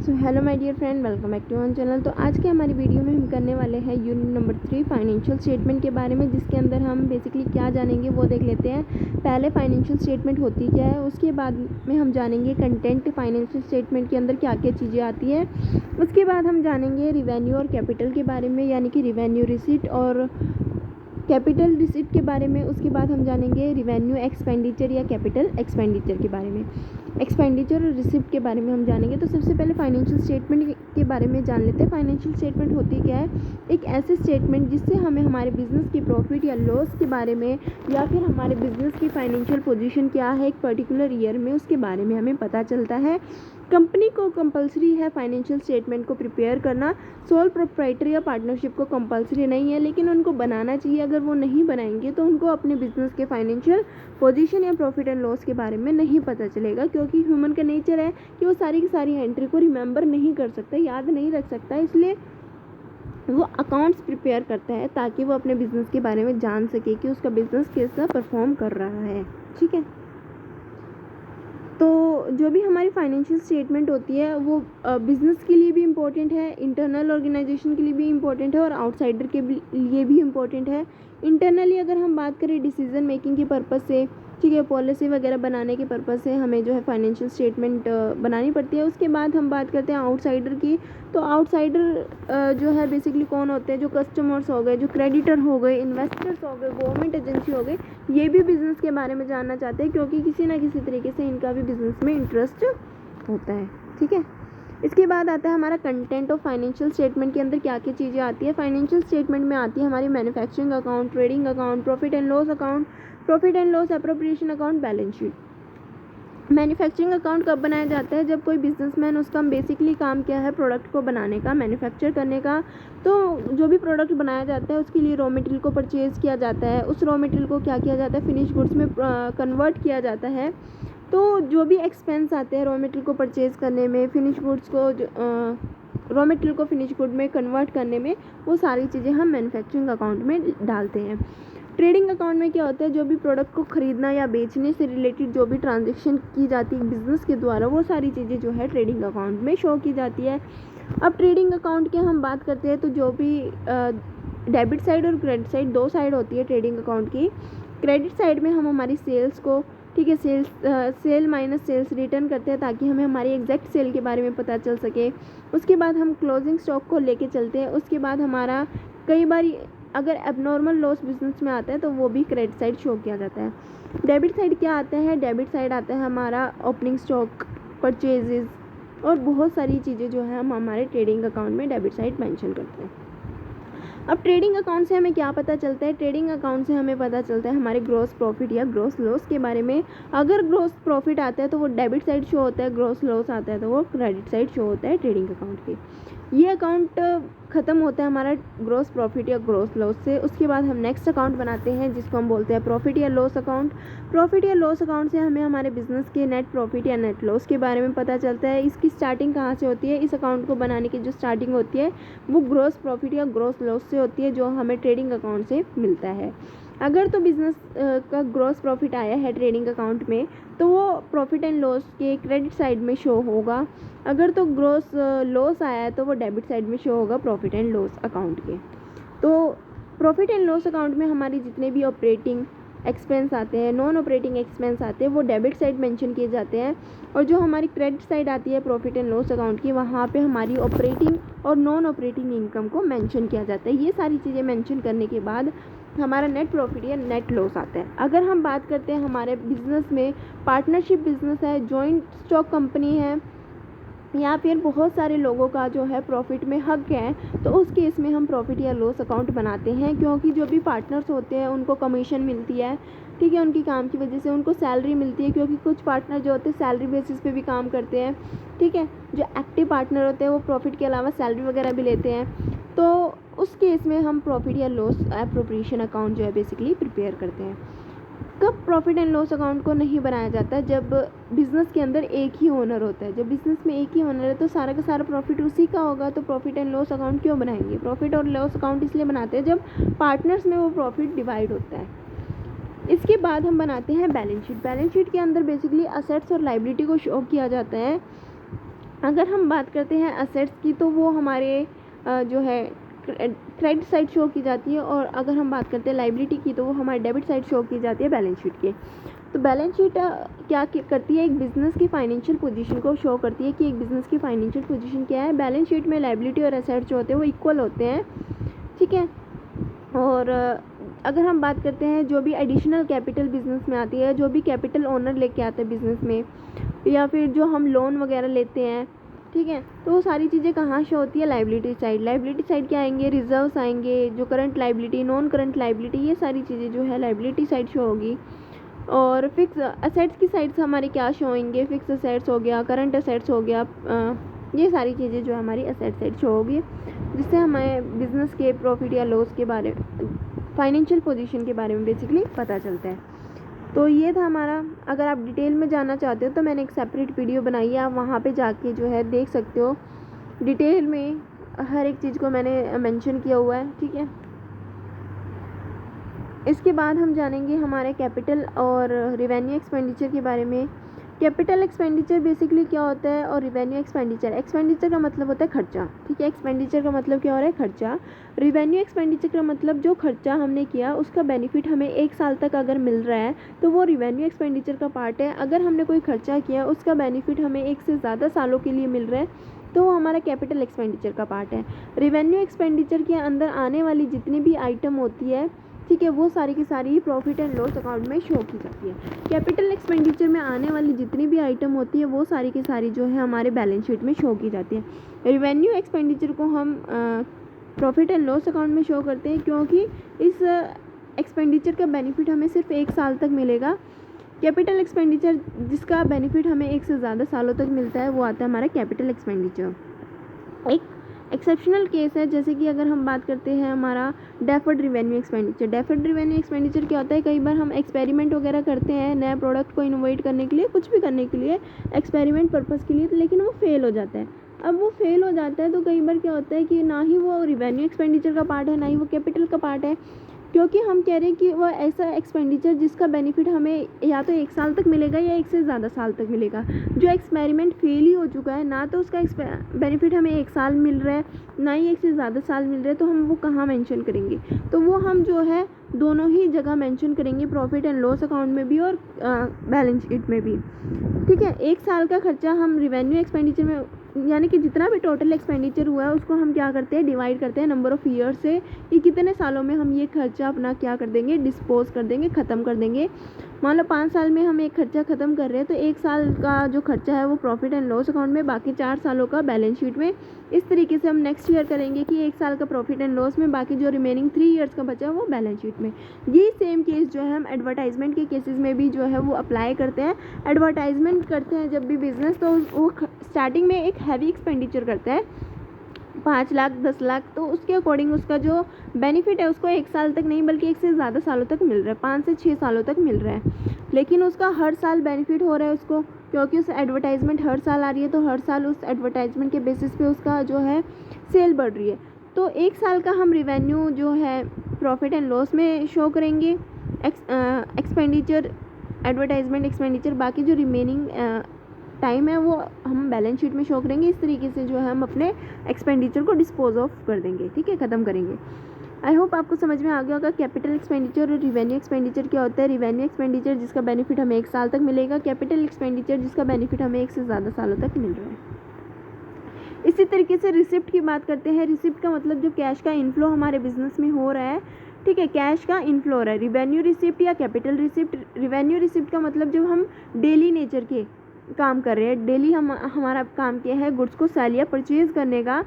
So hello my dear friend, welcome back to on channel. तो आज के हमारी वीडियो में हम करने वाले हैं यूनिट नंबर 3 फाइनेंशियल स्टेटमेंट के बारे में, जिसके अंदर हम बेसिकली क्या जानेंगे वो देख लेते हैं। पहले फाइनेंशियल स्टेटमेंट होती क्या है, उसके बाद में हम जानेंगे कंटेंट फाइनेंशियल स्टेटमेंट के अंदर क्या क्या चीज़ें आती हैं। उसके बाद हम जानेंगे रिवेन्यू और कैपिटल के बारे में, यानी कि रिवेन्यू रिसीट और कैपिटल रिसीट के बारे में। उसके बाद हम जानेंगे रिवेन्यू एक्सपेंडिचर या कैपिटल एक्सपेंडिचर के बारे में। एक्सपेंडिचर और रिसिप्ट के बारे में हम जानेंगे। तो सबसे पहले फाइनेंशियल स्टेटमेंट के बारे में जान लेते हैं। फाइनेंशियल स्टेटमेंट होती क्या है? एक ऐसे स्टेटमेंट जिससे हमें हमारे बिजनेस की प्रॉफिट या लॉस के बारे में, या फिर हमारे बिजनेस की फाइनेंशियल पोजीशन क्या है एक पर्टिकुलर ईयर में, उसके बारे में हमें पता चलता है। कंपनी को कंपलसरी है फाइनेंशियल स्टेटमेंट को प्रिपेयर करना। सोल प्रोप्राइटर या पार्टनरशिप को कंपलसरी नहीं है, लेकिन उनको बनाना चाहिए। अगर वो नहीं बनाएंगे तो उनको अपने बिजनेस के फाइनेंशियल पोजीशन या प्रॉफिट एंड लॉस के बारे में नहीं पता चलेगा, क्योंकि ह्यूमन का नेचर है कि वो सारी की सारी एंट्री को रिमेंबर नहीं कर सकता, याद नहीं रख सकता। इसलिए वो अकाउंट्स प्रिपेयर करता है ताकि वो अपने बिजनेस के बारे में जान सके कि उसका बिजनेस कैसा परफॉर्म कर रहा है। ठीक है, तो जो भी हमारी फाइनेंशियल स्टेटमेंट होती है वो बिज़नेस के लिए भी इम्पोर्टेंट है, इंटरनल ऑर्गेनाइजेशन के लिए भी इम्पोर्टेंट है और आउटसाइडर के लिए भी इम्पोर्टेंट है। इंटरनली अगर हम बात करें डिसीजन मेकिंग के पर्पज़ से, ठीक है, पॉलिसी वगैरह बनाने के पर्पज़ से हमें जो है फाइनेंशियल स्टेटमेंट बनानी पड़ती है। उसके बाद हम बात करते हैं आउटसाइडर की। तो आउटसाइडर जो है बेसिकली कौन होते हैं? जो कस्टमर्स हो गए, जो क्रेडिटर हो गए, इन्वेस्टर्स हो गए, गवर्नमेंट एजेंसी हो गए, ये भी बिज़नेस के बारे में जानना चाहते हैं, क्योंकि किसी ना किसी तरीके से इनका भी बिज़नेस में इंटरेस्ट होता है। ठीक है, इसके बाद आता है हमारा कंटेंट ऑफ फाइनेंशियल स्टेटमेंट के अंदर क्या क्या चीज़ें आती है। फाइनेंशियल स्टेटमेंट में आती है हमारी manufacturing account, trading account, profit and loss account, profit and loss appropriation account, balance sheet. Manufacturing account कब बनाया जाता है? जब कोई बिजनेसमैन, उसका बेसिकली काम क्या है? प्रोडक्ट को बनाने का, मैन्युफैक्चर करने का। तो जो भी प्रोडक्ट बनाया जाता है उसके लिए रॉ मटेरियल को परचेज़ किया जाता है। उस रॉ मटेरियल को क्या किया जाता है? फिनिश गुड्स में कन्वर्ट किया जाता है। तो जो भी एक्सपेंस आते हैं रॉ मटेरियल को परचेज़ करने में, फिनिश गुड्स को रॉ मटेरियल को फिनिश गुड में कन्वर्ट करने में, वो सारी चीज़ें हम मैन्युफैक्चरिंग अकाउंट में डालते हैं। ट्रेडिंग अकाउंट में क्या होता है? जो भी प्रोडक्ट को ख़रीदना या बेचने से रिलेटेड जो भी ट्रांजैक्शन की जाती है बिज़नेस के द्वारा, वो सारी चीज़ें जो है ट्रेडिंग अकाउंट में शो की जाती है। अब ट्रेडिंग अकाउंट की हम बात करते हैं तो जो भी डेबिट साइड और क्रेडिट साइड, दो साइड होती है ट्रेडिंग अकाउंट की। क्रेडिट साइड में हम हमारी सेल्स को, ठीक है, सेल माइनस सेल्स रिटर्न करते हैं ताकि हमें हमारी एग्जैक्ट सेल के बारे में पता चल सके। उसके बाद हम क्लोजिंग स्टॉक को लेके चलते हैं। उसके बाद हमारा कई बार अगर एबनॉर्मल लॉस बिजनेस में आता है तो वो भी क्रेडिट साइड शो किया जाता है। डेबिट साइड क्या आता है? डेबिट साइड आता है हमारा ओपनिंग स्टॉक, परचेजेस और बहुत सारी चीज़ें जो है हम हमारे ट्रेडिंग अकाउंट में डेबिट साइड मेंशन करते हैं। अब ट्रेडिंग अकाउंट से हमें क्या पता चलता है? ट्रेडिंग अकाउंट से हमें पता चलता है हमारे ग्रॉस प्रॉफिट या ग्रॉस लॉस के बारे में। अगर ग्रॉस प्रॉफिट आता है तो वो डेबिट साइड शो होता है, ग्रॉस लॉस आता है तो वो क्रेडिट साइड शो होता है ट्रेडिंग अकाउंट के। ये अकाउंट ख़त्म होता है हमारा ग्रॉस प्रॉफिट या ग्रॉस लॉस से। उसके बाद हम नेक्स्ट अकाउंट बनाते हैं जिसको हम बोलते हैं प्रॉफिट या लॉस अकाउंट। प्रॉफिट या लॉस अकाउंट से हमें हमारे बिजनेस के नेट प्रॉफिट या नेट लॉस के बारे में पता चलता है। इसकी स्टार्टिंग कहाँ से होती है? इस अकाउंट को बनाने की जो स्टार्टिंग होती है वो ग्रॉस प्रॉफिट या ग्रॉस लॉस से होती है, जो हमें ट्रेडिंग अकाउंट से मिलता है। अगर तो बिज़नेस का ग्रॉस प्रॉफिट आया है ट्रेडिंग अकाउंट में तो वो प्रॉफिट एंड लॉस के क्रेडिट साइड में शो होगा। अगर तो ग्रॉस लॉस आया है तो वो डेबिट साइड में शो होगा प्रॉफिट एंड लॉस अकाउंट के। तो प्रॉफिट एंड लॉस अकाउंट में हमारी जितने भी ऑपरेटिंग एक्सपेंस आते हैं, नॉन ऑपरेटिंग एक्सपेंस आते हैं, वो डेबिट साइड मेंशन किए जाते हैं। और जो हमारी क्रेडिट साइड आती है प्रॉफिट एंड लॉस अकाउंट की, वहाँ पे हमारी ऑपरेटिंग और नॉन ऑपरेटिंग इनकम को मेंशन किया जाता है। ये सारी चीज़ें मेंशन करने के बाद हमारा नेट प्रॉफिट या नेट लॉस आता है। अगर हम बात करते हैं हमारे बिजनेस में पार्टनरशिप बिजनेस है, जॉइंट स्टॉक कंपनी है, या फिर बहुत सारे लोगों का जो है प्रॉफिट में हक है, तो उस केस में हम प्रॉफिट या लॉस अकाउंट बनाते हैं, क्योंकि जो भी पार्टनर्स होते हैं उनको कमीशन मिलती है। ठीक है, उनकी काम की वजह से उनको सैलरी मिलती है, क्योंकि कुछ पार्टनर जो होते हैं सैलरी बेसिस पे भी काम करते हैं। ठीक है, जो एक्टिव पार्टनर होते हैं वो प्रॉफिट के अलावा सैलरी वगैरह भी लेते हैं। तो उस केस में हम प्रॉफिट या लॉस एप्रोप्रिएशन अकाउंट जो है बेसिकली प्रिपेयर करते हैं। कब प्रॉफिट एंड लॉस अकाउंट को नहीं बनाया जाता? जब बिज़नेस के अंदर एक ही ओनर होता है। जब बिज़नेस में एक ही ओनर है तो सारा का सारा प्रॉफिट उसी का होगा, तो प्रॉफिट एंड लॉस अकाउंट क्यों बनाएंगे? प्रॉफिट और लॉस अकाउंट इसलिए बनाते हैं जब पार्टनर्स में वो प्रॉफिट डिवाइड होता है। इसके बाद हम बनाते हैं बैलेंस शीट। बैलेंस शीट के अंदर बेसिकली असेट्स और लाइबिलिटी को शो किया जाता है। अगर हम बात करते हैं असेट्स की तो वो हमारे जो है क्रेडिट साइड शो की जाती है, और अगर हम बात करते हैं लाइबिलिटी की तो वो हमारे डेबिट साइड शो की जाती है बैलेंस शीट के। तो बैलेंस शीट क्या करती है, एक बिज़नेस की फाइनेंशियल पोजीशन को शो करती है कि एक बिज़नेस की फाइनेंशियल पोजीशन क्या है। बैलेंस शीट में लाइबिलिटी और एसेट्स जो होते हैं वो इक्वल होते हैं, ठीक है। और अगर हम बात करते हैं जो भी एडिशनल कैपिटल बिज़नेस में आती है, जो भी कैपिटल ओनर लेके आता है बिज़नेस में, या फिर जो हम लोन वगैरह लेते हैं, ठीक है, तो वो सारी चीज़ें कहाँ शो होती है, लाइबिलिटी साइड। लाइबिलिटी साइड क्या आएंगे, रिजर्व्स आएंगे, जो current liability, non current liability, ये सारी चीज़ें जो है लाइबिलिटी साइड शो होगी। और फिक्स असेट्स की साइड से हमारे क्या शो होंगे, फिक्स असेट्स हो गया, करंट असेट्स हो गया, ये सारी चीज़ें जो हमारी असेट साइड शो होगी, जिससे हमें बिज़नेस के प्रॉफिट या लॉस के बारे में, फाइनेंशियल पोजीशन के बारे में बेसिकली पता चलता है। तो ये था हमारा। अगर आप डिटेल में जानना चाहते हो तो मैंने एक सेपरेट वीडियो बनाई है, आप वहाँ पे जाके जो है देख सकते हो, डिटेल में हर एक चीज़ को मैंने मेंशन किया हुआ है, ठीक है। इसके बाद हम जानेंगे हमारे कैपिटल और रिवेन्यू एक्सपेंडिचर के बारे में। कैपिटल एक्सपेंडिचर बेसिकली क्या होता है, और रिवेन्यू एक्सपेंडिचर, एक्सपेंडिचर का मतलब होता है खर्चा, ठीक है। एक्सपेंडिचर का मतलब क्या हो रहा है, खर्चा। रिवेन्यू एक्सपेंडिचर का मतलब जो खर्चा हमने किया उसका बेनिफिट हमें 1 साल तक अगर मिल रहा है तो वो रिवेन्यू एक्सपेंडिचर का पार्ट है। अगर हमने कोई खर्चा किया उसका बेनिफिट हमें 1 से ज़्यादा सालों के लिए मिल रहा है तो वो हमारा कैपिटल एक्सपेंडिचर का पार्ट है। रिवेन्यू एक्सपेंडिचर के अंदर आने वाली जितनी भी आइटम होती है, ठीक है, वो सारी की सारी प्रॉफिट एंड लॉस अकाउंट में शो की जाती है। कैपिटल एक्सपेंडिचर में आने वाली जितनी भी आइटम होती है वो सारी की सारी जो है हमारे बैलेंस शीट में शो की जाती है। रिवेन्यू एक्सपेंडिचर को हम प्रॉफिट एंड लॉस अकाउंट में शो करते हैं, क्योंकि इस एक्सपेंडिचर का बेनिफिट हमें सिर्फ 1 साल तक मिलेगा। कैपिटल एक्सपेंडिचर जिसका बेनिफिट हमें 1 से ज़्यादा सालों तक मिलता है वो आता है हमारा कैपिटल एक्सपेंडिचर। एक एक्सेप्शनल केस है, जैसे कि अगर हम बात करते हैं हमारा deferred revenue expenditure. Deferred revenue expenditure क्या होता है, कई बार हम एक्सपेरिमेंट वगैरह करते हैं नए प्रोडक्ट को इनोवेट करने के लिए, कुछ भी करने के लिए, एक्सपेरिमेंट पर्पज़ के लिए, लेकिन वो फेल हो जाता है। अब वो फेल हो जाता है तो कई बार क्या होता है कि ना ही वो रिवेन्यू एक्सपेंडिचर का पार्ट है, ना ही वो कैपिटल का पार्ट है, क्योंकि हम कह रहे हैं कि वह ऐसा एक्सपेंडिचर जिसका बेनिफिट हमें या तो 1 साल तक मिलेगा या 1 से ज़्यादा साल तक मिलेगा। जो एक्सपेरिमेंट फेल ही हो चुका है, ना तो उसका बेनिफिट हमें 1 साल मिल रहा है, ना ही 1 से ज़्यादा साल मिल रहा है, तो हम वो कहाँ मेंशन करेंगे, तो वो हम जो है दोनों ही जगह मेंशन करेंगे, प्रॉफिट एंड लॉस अकाउंट में भी और बैलेंस शीट में भी, ठीक है। 1 साल का खर्चा हम रिवेन्यू एक्सपेंडिचर में, यानी कि जितना भी टोटल एक्सपेंडिचर हुआ है उसको हम क्या करते हैं, डिवाइड करते हैं नंबर ऑफ़ ईयर से, कि कितने सालों में हम ये खर्चा अपना क्या कर देंगे, डिस्पोज कर देंगे, ख़त्म कर देंगे। मान लो 5 साल में हम एक खर्चा ख़त्म कर रहे हैं तो 1 साल का जो खर्चा है वो प्रॉफिट एंड लॉस अकाउंट में, बाकी 4 सालों का बैलेंस शीट में। इस तरीके से हम नेक्स्ट ईयर करेंगे कि 1 साल का प्रॉफिट एंड लॉस में, बाकी जो रिमेनिंग 3 ईयर्स का बचा है वो बैलेंस शीट में। ये सेम केस जो है हम एडवर्टाइजमेंट के केसेस में भी जो है वो अप्लाई करते हैं। एडवर्टाइजमेंट करते हैं जब भी बिज़नेस, तो वो स्टार्टिंग में एक हैवी एक्सपेंडिचर करता है, 5 लाख 10 लाख, तो उसके अकॉर्डिंग उसका जो बेनिफिट है उसको 1 साल तक नहीं बल्कि 1 से ज़्यादा सालों तक मिल रहा है, 5 से 6 सालों तक मिल रहा है, लेकिन उसका हर साल बेनिफिट हो रहा है उसको, क्योंकि उस एडवर्टाइजमेंट हर साल आ रही है, तो हर साल उस एडवर्टाइजमेंट के बेसिस पे उसका जो है सेल बढ़ रही है। तो 1 साल का हम रिवेन्यू जो है प्रॉफिट एंड लॉस में शो करेंगे, एक्सपेंडिचर एडवर्टाइजमेंट एक्सपेंडिचर, बाकी जो रिमेनिंग टाइम है वो हम बैलेंस शीट में शो करेंगे। इस तरीके से जो है हम अपने एक्सपेंडिचर को डिस्पोज ऑफ कर देंगे, ठीक है, ख़त्म करेंगे। आई होप आपको समझ में आ गया होगा कैपिटल एक्सपेंडिचर और रिवेन्यू एक्सपेंडिचर क्या होता है। रिवेन्यू एक्सपेंडिचर जिसका बेनिफिट हमें 1 साल तक मिलेगा, कैपिटल एक्सपेंडिचर जिसका बेनिफिट हमें 1 से ज़्यादा सालों तक मिल रहा है। इसी तरीके से रिसिप्ट की बात करते हैं। रिसिप्ट का मतलब जो कैश का इनफ्लो हमारे बिजनेस में हो रहा है, ठीक है, कैश का इनफ्लो हो रहा है। रिवेन्यू रिसिप्ट या कैपिटल रिसिप्ट, रिवेन्यू रिसिप्ट का मतलब जो हम डेली नेचर के काम कर रहे हैं, डेली हमारा काम क्या है गुड्स को सेल या परचेज़ करने का,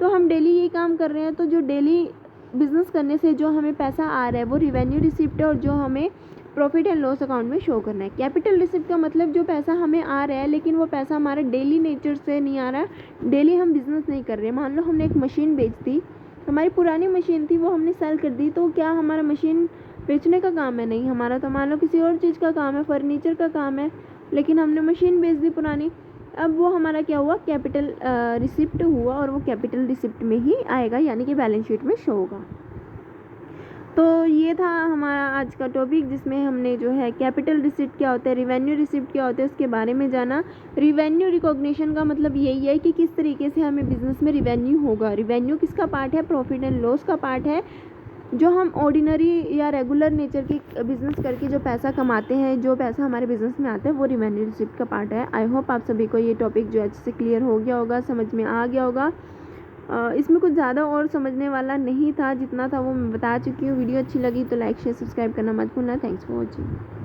तो हम डेली यही काम कर रहे हैं, तो जो डेली बिज़नेस करने से जो हमें पैसा आ रहा है वो रिवेन्यू रिसिप्ट है, और जो हमें प्रॉफिट एंड लॉस अकाउंट में शो करना है। कैपिटल रिसिप्ट का मतलब जो पैसा हमें आ रहा है लेकिन वो पैसा हमारा डेली नेचर से नहीं आ रहा, डेली हम बिज़नेस नहीं कर रहे। मान लो हमने एक मशीन बेच दी, हमारी पुरानी मशीन थी वो हमने सेल कर दी, तो क्या हमारा मशीन बेचने का काम है? नहीं, हमारा तो मान लो किसी और चीज़ का काम है, फर्नीचर का काम है, लेकिन हमने मशीन बेच दी पुरानी। अब वो हमारा क्या हुआ, कैपिटल रिसिप्ट हुआ, और वो कैपिटल रिसिप्ट में ही आएगा, यानी कि बैलेंस शीट में शो होगा। तो ये था हमारा आज का टॉपिक, जिसमें हमने जो है कैपिटल रिसिप्ट क्या होता है, रिवेन्यू रिसिप्ट क्या होता है, उसके बारे में जाना। रिवेन्यू रिकॉग्निशन का मतलब यही है कि किस तरीके से हमें बिजनेस में रिवेन्यू होगा। रिवेन्यू किसका पार्ट है, प्रॉफिट एंड लॉस का पार्ट है। जो हम ऑर्डिनरी या रेगुलर नेचर की बिज़नेस करके जो पैसा कमाते हैं, जो पैसा हमारे बिज़नेस में आता है, वो रिवेन्यू रिसिप्ट का पार्ट है। आई होप आप सभी को ये टॉपिक जो अच्छे से क्लियर हो गया होगा, समझ में आ गया होगा। इसमें कुछ ज़्यादा और समझने वाला नहीं था, जितना था वो मैं बता चुकी हूँ। वीडियो अच्छी लगी तो लाइक शेयर सब्सक्राइब करना मत भूलना। Thanks for watching.